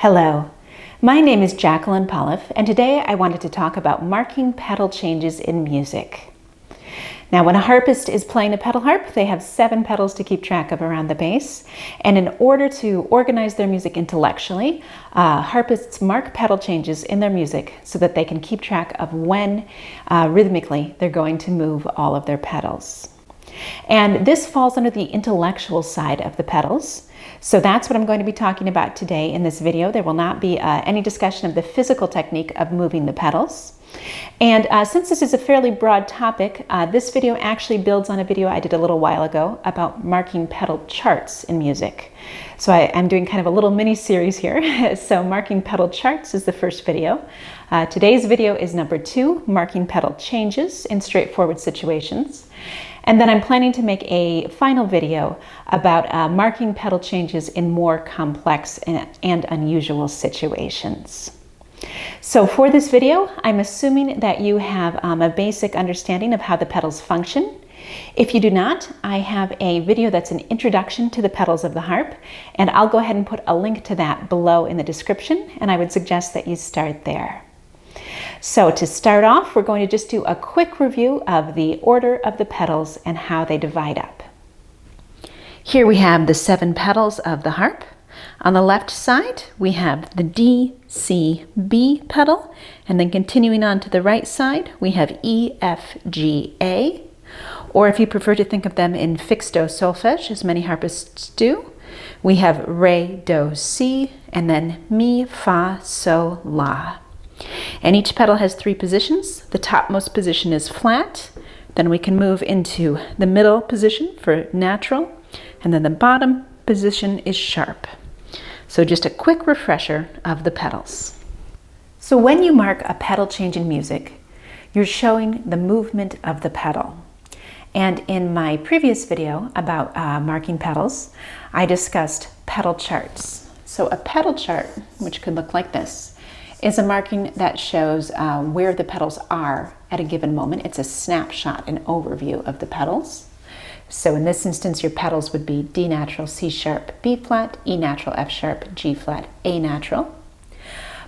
Hello, my name is Jacqueline Pollauf, and today I wanted to talk about marking pedal changes in music. Now, when a harpist is playing a pedal harp, they have 7 pedals to keep track of around the bass, and in order to organize their music intellectually, harpists mark pedal changes in their music so that they can keep track of when, rhythmically, they're going to move all of their pedals. And this falls under the intellectual side of the pedals. So that's what I'm going to be talking about today in this video. There will not be any discussion of the physical technique of moving the pedals. And since this is a fairly broad topic, this video actually builds on a video I did a little while ago about marking pedal charts in music. So I'm doing kind of a little mini series here. So marking pedal charts is the first video. Today's video is number 2, marking pedal changes in straightforward situations. And then I'm planning to make a final video about marking pedal changes in more complex and unusual situations. So for this video, I'm assuming that you have a basic understanding of how the pedals function. If you do not, I have a video that's an introduction to the pedals of the harp, and I'll go ahead and put a link to that below in the description, and I would suggest that you start there. So to start off, we're going to just do a quick review of the order of the pedals and how they divide up. Here we have the 7 pedals of the harp. On the left side, we have the D, C, B pedal, and then continuing on to the right side, we have E, F, G, A, or if you prefer to think of them in fixed do solfege, as many harpists do, we have Re, Do, Si, and then Mi, Fa, So, La. And each pedal has 3 positions. The topmost position is flat, then we can move into the middle position for natural, and then the bottom position is sharp. So just a quick refresher of the pedals. So when you mark a pedal change in music, you're showing the movement of the pedal. And in my previous video about marking pedals, I discussed pedal charts. So a pedal chart, which could look like this, is a marking that shows where the pedals are at a given moment. It's a snapshot, an overview of the pedals. So in this instance, your pedals would be D natural, C sharp, B flat, E natural, F sharp, G flat, A natural.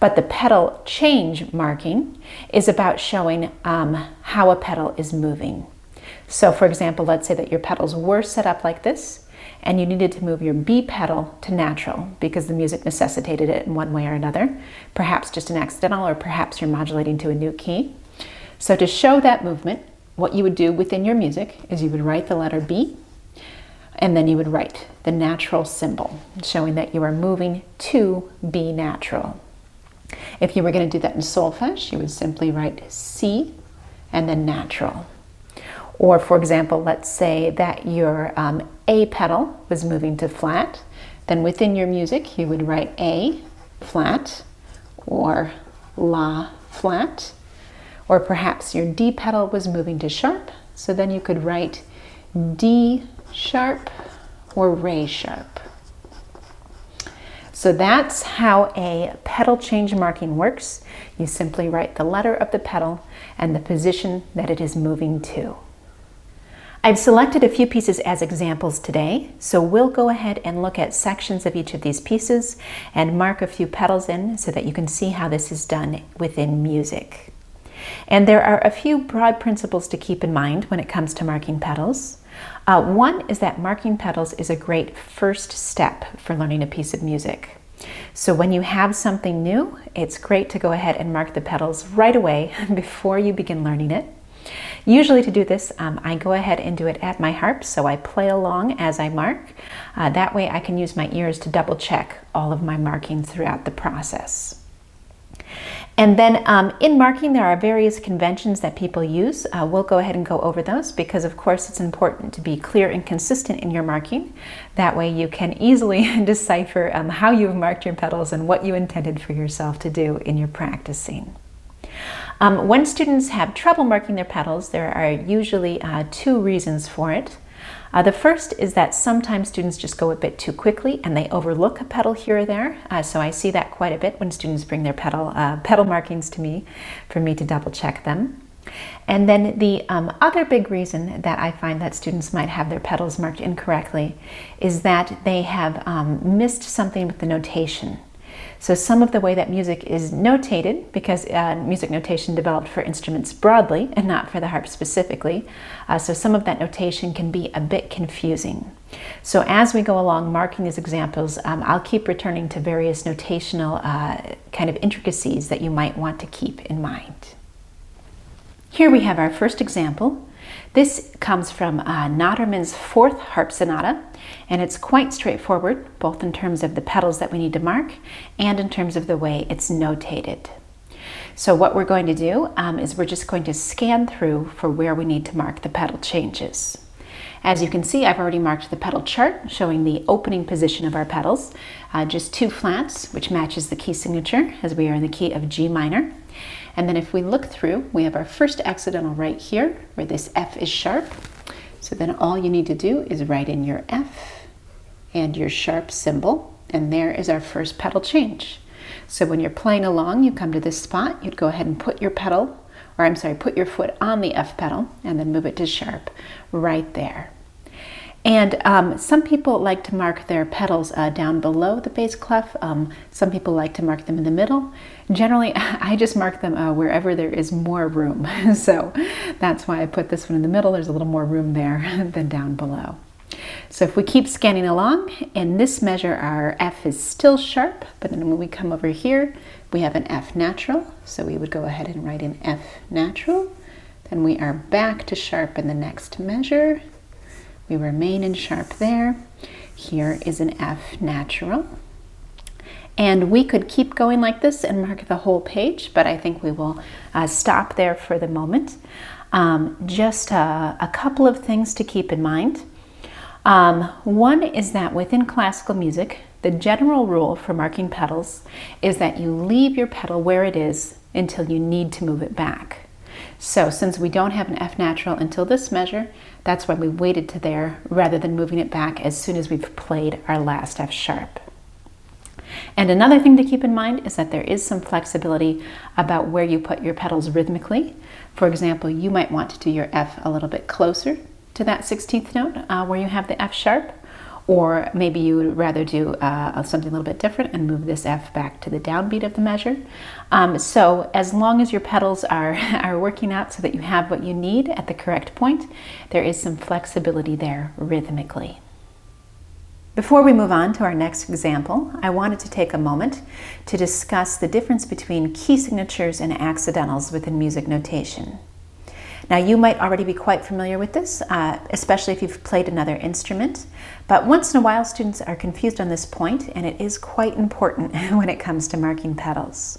But the pedal change marking is about showing how a pedal is moving. So for example, let's say that your pedals were set up like this, and you needed to move your B pedal to natural because the music necessitated it in one way or another, perhaps just an accidental, or perhaps you're modulating to a new key. So to show that movement, what you would do within your music is you would write the letter B, and then you would write the natural symbol, showing that you are moving to B natural. If you were going to do that in solfege, you would simply write C and then natural. Or for example, let's say that your A pedal was moving to flat, then within your music you would write A flat or La flat, or perhaps your D pedal was moving to sharp, so then you could write D sharp or Re sharp. So that's how a pedal change marking works. You simply write the letter of the pedal and the position that it is moving to. I've selected a few pieces as examples today, so we'll go ahead and look at sections of each of these pieces and mark a few pedals in so that you can see how this is done within music. And there are a few broad principles to keep in mind when it comes to marking pedals. One is that marking pedals is a great first step for learning a piece of music. So when you have something new, it's great to go ahead and mark the pedals right away before you begin learning it. Usually to do this, I go ahead and do it at my harp, so I play along as I mark. That way I can use my ears to double check all of my markings throughout the process. And then in marking, there are various conventions that people use. We'll go ahead and go over those because, of course, it's important to be clear and consistent in your marking. That way you can easily decipher how you've marked your pedals and what you intended for yourself to do in your practicing. When students have trouble marking their pedals, there are usually 2 reasons for it. The first is that sometimes students just go a bit too quickly and they overlook a pedal here or there. So I see that quite a bit when students bring their pedal markings to me for me to double check them. And then the other big reason that I find that students might have their pedals marked incorrectly is that they have missed something with the notation. So some of the way that music is notated, because music notation developed for instruments broadly and not for the harp specifically, so some of that notation can be a bit confusing. So as we go along marking these examples, I'll keep returning to various notational kind of intricacies that you might want to keep in mind. Here we have our first example. This comes from Naderman's fourth harp sonata, and it's quite straightforward, both in terms of the pedals that we need to mark and in terms of the way it's notated. So what we're going to do is we're just going to scan through for where we need to mark the pedal changes. As you can see, I've already marked the pedal chart showing the opening position of our pedals, just 2 flats, which matches the key signature as we are in the key of G minor. And then if we look through, we have our first accidental right here where this F is sharp. So then all you need to do is write in your F and your sharp symbol, and there is our first pedal change. So when you're playing along, you come to this spot, you'd go ahead and put your put your foot on the F pedal and then move it to sharp right there. And some people like to mark their pedals down below the bass clef. Some people like to mark them in the middle. Generally, I just mark them wherever there is more room. So that's why I put this one in the middle. There's a little more room there than down below. So if we keep scanning along, in this measure our F is still sharp, but then when we come over here, we have an F natural. So we would go ahead and write in F natural. Then we are back to sharp in the next measure. We remain in sharp there. Here is an F natural. And we could keep going like this and mark the whole page, but I think we will stop there for the moment. Just a couple of things to keep in mind. One is that within classical music, the general rule for marking pedals is that you leave your pedal where it is until you need to move it back. So since we don't have an F natural until this measure, that's why we waited to there rather than moving it back as soon as we've played our last F sharp. And another thing to keep in mind is that there is some flexibility about where you put your pedals rhythmically. For example, you might want to do your F a little bit closer to that 16th note where you have the F sharp, or maybe you would rather do something a little bit different and move this F back to the downbeat of the measure. So as long as your pedals are working out so that you have what you need at the correct point, there is some flexibility there rhythmically. Before we move on to our next example, I wanted to take a moment to discuss the difference between key signatures and accidentals within music notation. Now you might already be quite familiar with this, especially if you've played another instrument, but once in a while students are confused on this point, and it is quite important when it comes to marking pedals.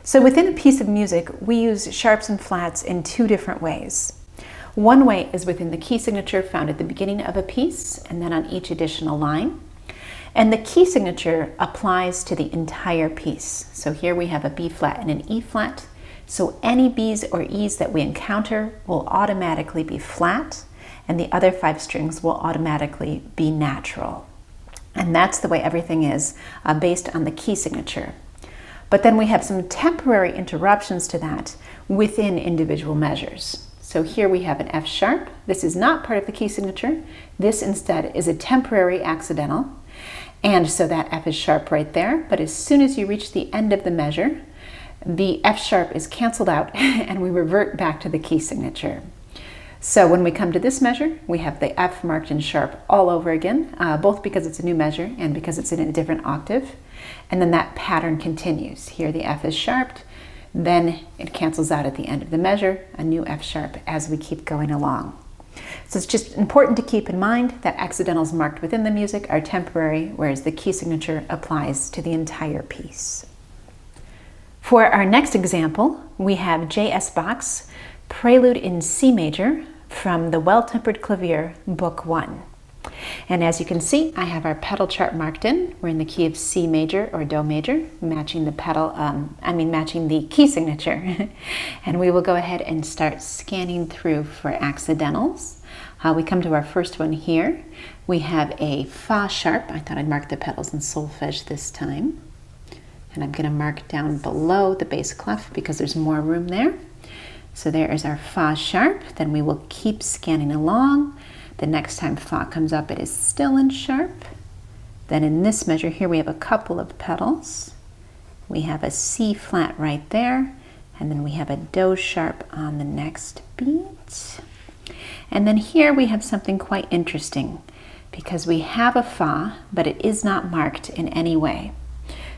So within a piece of music, we use sharps and flats in 2 different ways. One way is within the key signature found at the beginning of a piece and then on each additional line. And the key signature applies to the entire piece. So here we have a B flat and an E flat. So any B's or E's that we encounter will automatically be flat, and the other 5 strings will automatically be natural. And that's the way everything is based on the key signature. But then we have some temporary interruptions to that within individual measures. So here we have an F sharp. This is not part of the key signature. This instead is a temporary accidental. And so that F is sharp right there. But as soon as you reach the end of the measure, the F sharp is canceled out and we revert back to the key signature. So when we come to this measure, we have the F marked in sharp all over again, both because it's a new measure and because it's in a different octave. And then that pattern continues. Here the F is sharped, then it cancels out at the end of the measure, a new F sharp as we keep going along. So it's just important to keep in mind that accidentals marked within the music are temporary, whereas the key signature applies to the entire piece. For our next example, we have J.S. Bach's Prelude in C major from the Well-Tempered Clavier, Book 1. And as you can see, I have our pedal chart marked in. We're in the key of C major or Do major, matching the matching the key signature. And we will go ahead and start scanning through for accidentals. We come to our first one here. We have a Fa sharp. I thought I'd mark the pedals in solfege this time. And I'm going to mark down below the bass clef because there's more room there. So there is our Fa sharp. Then we will keep scanning along. The next time Fa comes up, it is still in sharp. Then in this measure here, we have a couple of pedals. we have a C flat right there, and then we have a Do sharp on the next beat. And then here we have something quite interesting because we have a Fa, but it is not marked in any way.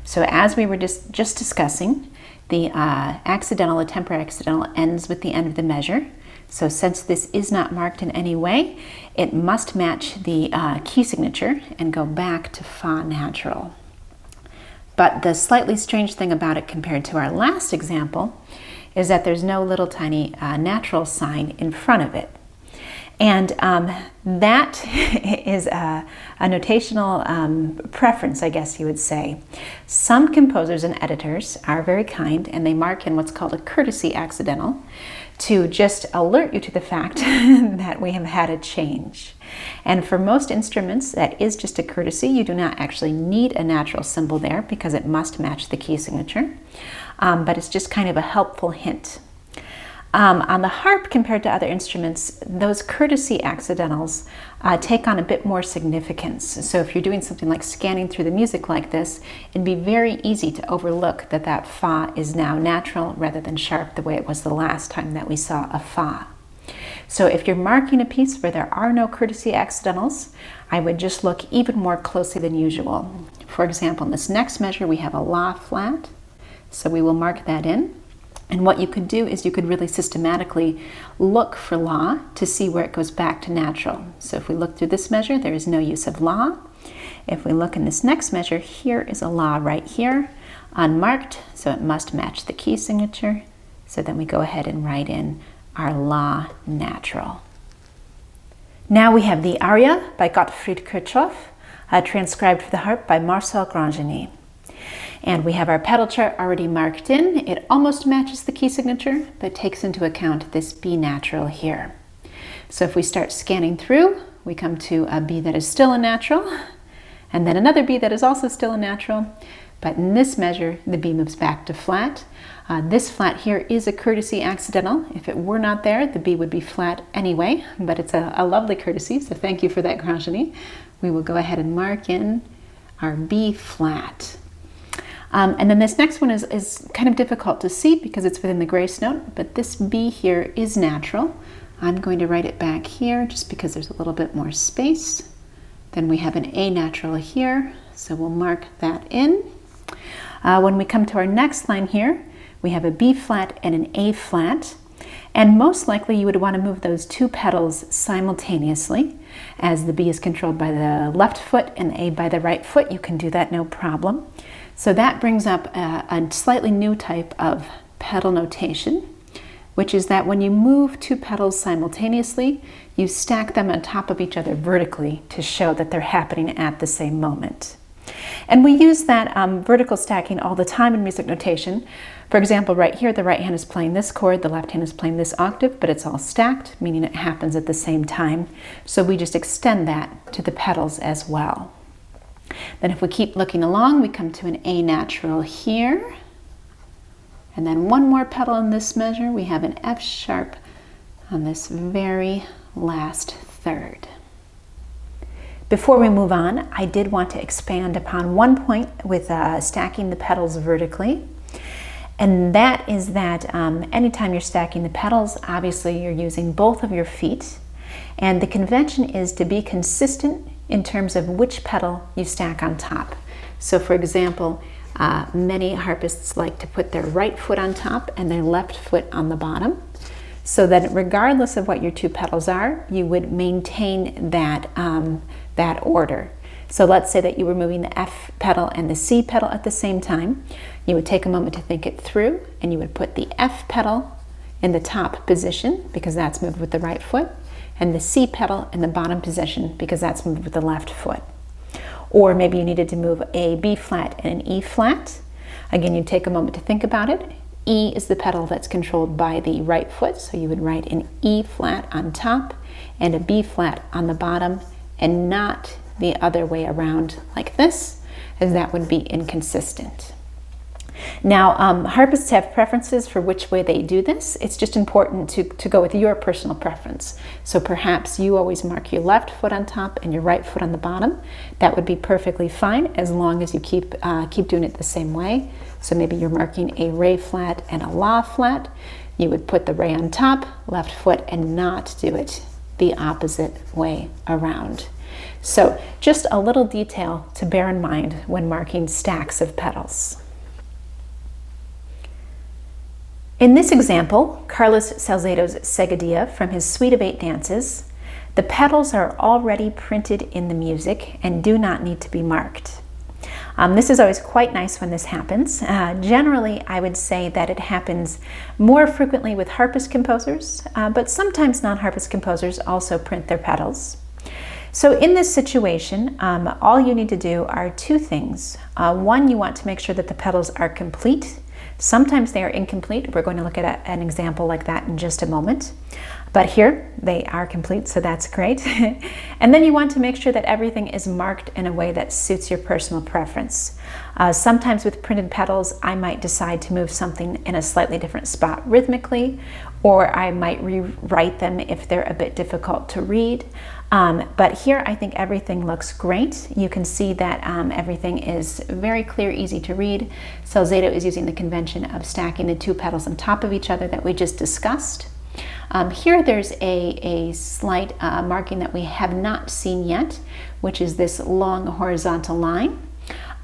So as we were just discussing, the accidental, the temporary accidental ends with the end of the measure. So since this is not marked in any way, it must match the key signature and go back to Fa natural. But the slightly strange thing about it compared to our last example is that there's no little tiny natural sign in front of it. And that is a notational preference, I guess you would say. Some composers and editors are very kind and they mark in what's called a courtesy accidental to just alert you to the fact that we have had a change. And for most instruments, that is just a courtesy. You do not actually need a natural symbol there because it must match the key signature. But it's just kind of a helpful hint. On the harp, compared to other instruments, those courtesy accidentals take on a bit more significance. So if you're doing something like scanning through the music like this, it'd be very easy to overlook that that Fa is now natural rather than sharp the way it was the last time that we saw a Fa. So if you're marking a piece where there are no courtesy accidentals, I would just look even more closely than usual. For example, in this next measure, we have a La flat, so we will mark that in. And what you could do is you could really systematically look for La to see where it goes back to natural. So if we look through this measure, there is no use of La. If we look in this next measure, here is a La right here, unmarked, so it must match the key signature. So then we go ahead and write in our La natural. Now we have the Aria by Gottfried Kirchhoff, transcribed for the harp by Marcel Grandjany. And we have our pedal chart already marked in. It almost matches the key signature, but takes into account this B natural here. So if we start scanning through, we come to a B that is still a natural, and then another B that is also still a natural. But in this measure, the B moves back to flat. This flat here is a courtesy accidental. If it were not there, the B would be flat anyway, but it's a lovely courtesy, so thank you for that, Grandjany. We will go ahead and mark in our B flat. And then this next one is kind of difficult to see because it's within the grace note, but this B here is natural. I'm going to write it back here just because there's a little bit more space. Then we have an A natural here, so we'll mark that in. When we come to our next line here, we have a B flat and an A flat. And most likely you would want to move those two pedals simultaneously. As the B is controlled by the left foot and the A by the right foot, you can do that no problem. So that brings up a slightly new type of pedal notation, which is that when you move two pedals simultaneously, you stack them on top of each other vertically to show that they're happening at the same moment. And we use that vertical stacking all the time in music notation. For example, right here, the right hand is playing this chord, the left hand is playing this octave, but it's all stacked, meaning it happens at the same time. So we just extend that to the pedals as well. Then if we keep looking along, we come to an A natural here. And then one more pedal in this measure, we have an F sharp on this very last third. Before we move on, I did want to expand upon one point with stacking the pedals vertically. And that is that anytime you're stacking the pedals, obviously you're using both of your feet. And the convention is to be consistent in terms of which pedal you stack on top. So for example, many harpists like to put their right foot on top and their left foot on the bottom, so that regardless of what your two pedals are, you would maintain that, that order. So let's say that you were moving the F pedal and the C pedal at the same time. You would take a moment to think it through, and you would put the F pedal in the top position because that's moved with the right foot, and the C pedal in the bottom position because that's moved with the left foot. Or maybe you needed to move a B flat and an E flat. Again, you take a moment to think about it. E is the pedal that's controlled by the right foot, so you would write an E flat on top and a B flat on the bottom, and not the other way around like this, as that would be inconsistent. Now, harpists have preferences for which way they do this. It's just important to go with your personal preference. So perhaps you always mark your left foot on top and your right foot on the bottom. That would be perfectly fine as long as you keep doing it the same way. So maybe you're marking a re flat and a la flat. You would put the re on top, left foot, and not do it the opposite way around. So just a little detail to bear in mind when marking stacks of pedals. In this example, Carlos Salzedo's Seguidilla from his Suite of 8 dances, the pedals are already printed in the music and do not need to be marked. This is always quite nice when this happens. Generally, I would say that it happens more frequently with harpist composers, but sometimes non-harpist composers also print their pedals. So in this situation, all you need to do are 2 things. One, you want to make sure that the pedals are complete. Sometimes they are incomplete. We're going to look at an example like that in just a moment. But here they are complete, so that's great. And then you want to make sure that everything is marked in a way that suits your personal preference. Sometimes with printed pedals, I might decide to move something in a slightly different spot rhythmically, or I might rewrite them if they're a bit difficult to read. But here I think everything looks great. You can see that everything is very clear, easy to read. Salzedo is using the convention of stacking the 2 pedals on top of each other that we just discussed. Here there's a slight marking that we have not seen yet, which is this long horizontal line.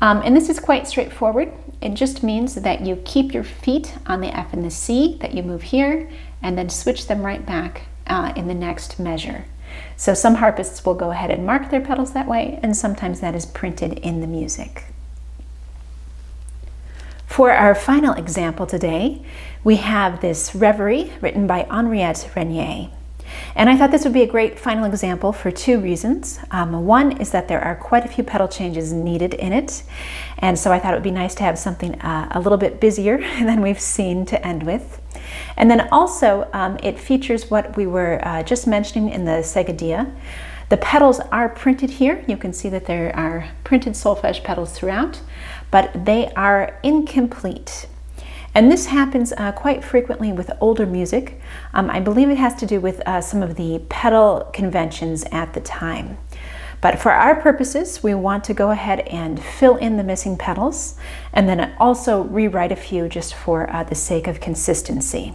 And this is quite straightforward. It just means that you keep your feet on the F and the C, that you move here, and then switch them right back in the next measure. So some harpists will go ahead and mark their pedals that way, and sometimes that is printed in the music. For our final example today, we have this Reverie written by Henriette Renié. And I thought this would be a great final example for 2 reasons. One is that there are quite a few pedal changes needed in it, and so I thought it would be nice to have something a little bit busier than we've seen to end with. And then also it features what we were just mentioning in the Seguidilla. The pedals are printed here. You can see that there are printed solfege pedals throughout, but they are incomplete. And this happens quite frequently with older music. I believe it has to do with some of the pedal conventions at the time. But for our purposes, we want to go ahead and fill in the missing pedals, and then also rewrite a few just for the sake of consistency.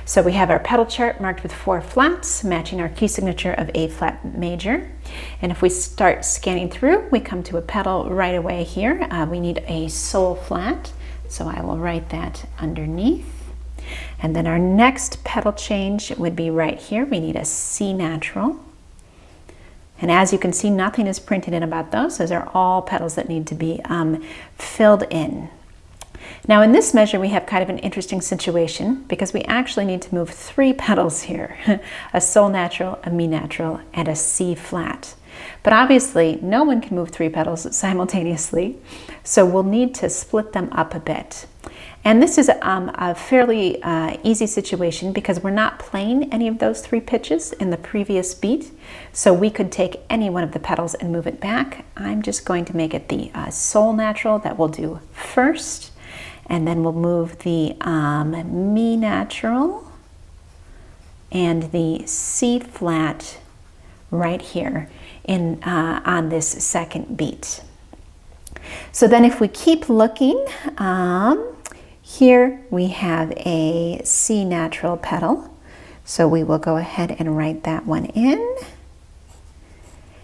So we have our pedal chart marked with 4 flats, matching our key signature of A flat major. And if we start scanning through, we come to a pedal right away here. We need a sol flat, so I will write that underneath. And then our next pedal change would be right here. We need a C natural. And as you can see, nothing is printed in about those. Those are all pedals that need to be filled in. Now in this measure, we have kind of an interesting situation because we actually need to move 3 pedals here, a sol natural, a mi natural, and a C flat. But obviously, no one can move 3 pedals simultaneously, so we'll need to split them up a bit. And this is a fairly easy situation because we're not playing any of those 3 pitches in the previous beat, so we could take any one of the pedals and move it back. I'm just going to make it the sol natural that we'll do first, and then we'll move the mi natural and the C flat right here on this second beat. So then if we keep looking, here we have a C natural pedal. So we will go ahead and write that one in.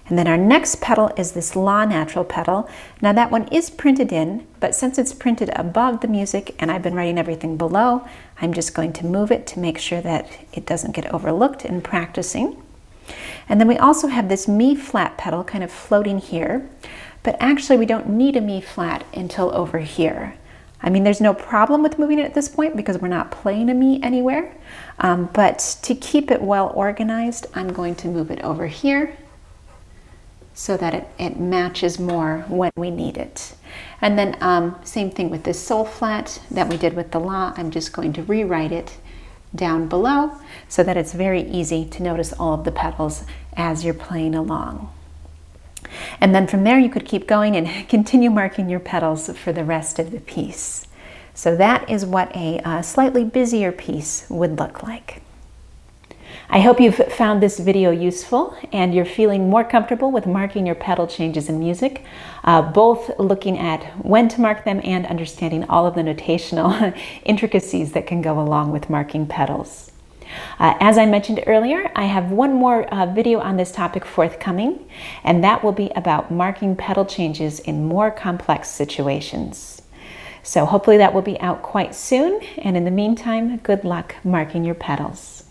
And then our next pedal is this La natural pedal. Now that one is printed in, but since it's printed above the music and I've been writing everything below, I'm just going to move it to make sure that it doesn't get overlooked in practicing. And then we also have this Mi flat pedal kind of floating here, but actually we don't need a Mi flat until over here. I mean, there's no problem with moving it at this point because we're not playing a Mi anywhere, but to keep it well organized, I'm going to move it over here so that it matches more when we need it. And then same thing with this sol flat that we did with the La. I'm just going to rewrite it down below so that it's very easy to notice all of the pedals as you're playing along. And then from there you could keep going and continue marking your pedals for the rest of the piece. So that is what a slightly busier piece would look like. I hope you've found this video useful and you're feeling more comfortable with marking your pedal changes in music, both looking at when to mark them and understanding all of the notational intricacies that can go along with marking pedals. As I mentioned earlier, I have one more video on this topic forthcoming, and that will be about marking pedal changes in more complex situations. So hopefully that will be out quite soon, and in the meantime, good luck marking your pedals.